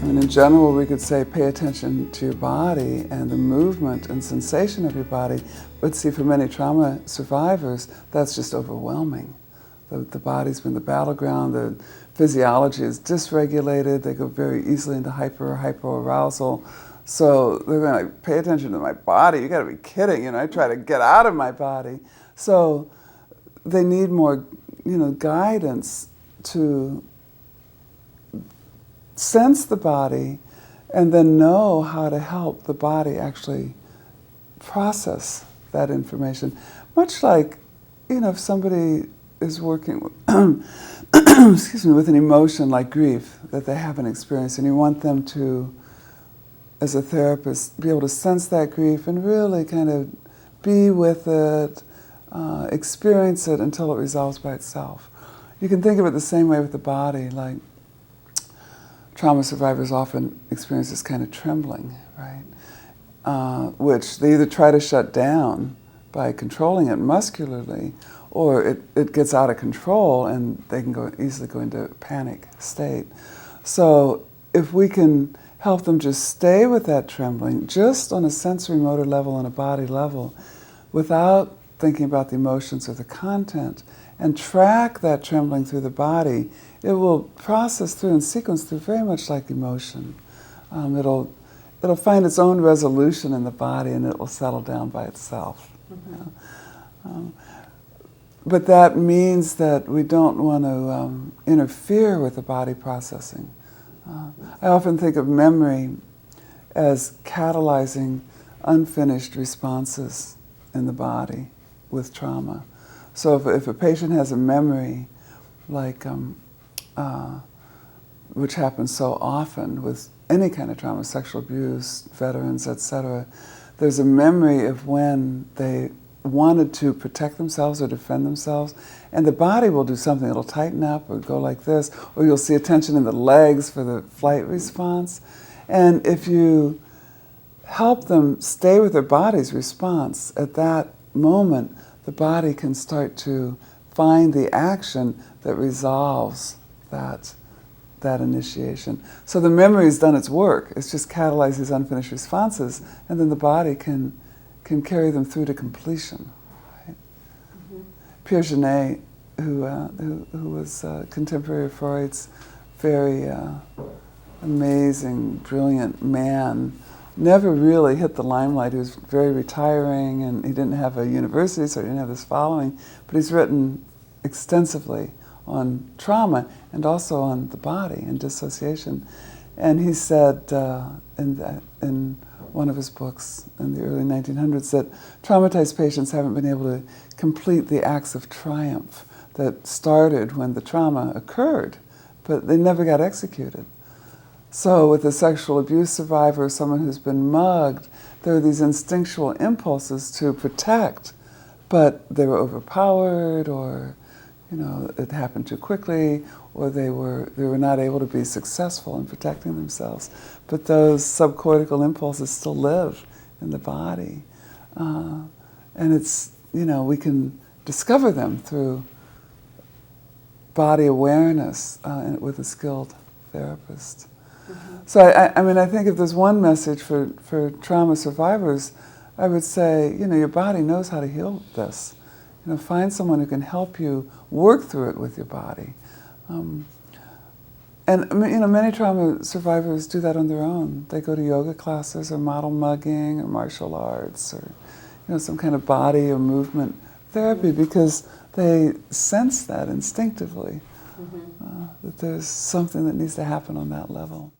mean, in general, we could say pay attention to your body and the movement and sensation of your body. But see, for many trauma survivors, that's just overwhelming. The body's been the battleground, the physiology is dysregulated, they go very easily into hypoarousal. So they're going to pay attention to my body. You got to be kidding, I try to get out of my body. So they need more, guidance to sense the body and then know how to help the body actually process that information. Much like, if somebody is working with, excuse me, with an emotion like grief that they haven't experienced, and you want them to, as a therapist, be able to sense that grief and really kind of be with it, experience it until it resolves by itself. You can think of it the same way with the body, like trauma survivors often experience this kind of trembling, right? Which they either try to shut down by controlling it muscularly, or it gets out of control and they can easily go into a panic state. So if we can help them just stay with that trembling, just on a sensorimotor level and a body level, without thinking about the emotions or the content, and track that trembling through the body, it will process through and sequence through very much like emotion. It'll find its own resolution in the body and it will settle down by itself. Mm-hmm. But that means that we don't want to interfere with the body processing. I often think of memory as catalyzing unfinished responses in the body with trauma. So if a patient has a memory like which happens so often with any kind of trauma, sexual abuse, veterans, etc., there's a memory of when they wanted to protect themselves or defend themselves, and the body will do something. It'll tighten up or go like this, or you'll see a tension in the legs for the flight response. And if you help them stay with their body's response, at that moment, the body can start to find the action that resolves that initiation. So the memory's done its work. It's just catalyzed these unfinished responses, and then the body can carry them through to completion. Right? Mm-hmm. Pierre Genet, who was contemporary of Freud's, very amazing, brilliant man, never really hit the limelight. He was very retiring, and he didn't have a university, so he didn't have this following. But he's written extensively on trauma and also on the body and dissociation. And he said in one of his books in the early 1900s that traumatized patients haven't been able to complete the acts of triumph that started when the trauma occurred, but they never got executed. So with a sexual abuse survivor, someone who's been mugged, there are these instinctual impulses to protect, but they were overpowered, or it happened too quickly, or they were not able to be successful in protecting themselves. But those subcortical impulses still live in the body. And it's, we can discover them through body awareness with a skilled therapist. Mm-hmm. So I think if there's one message for trauma survivors, I would say, your body knows how to heal this. Find someone who can help you work through it with your body. And many trauma survivors do that on their own. They go to yoga classes or model mugging or martial arts or some kind of body or movement therapy because they sense that instinctively, that there's something that needs to happen on that level.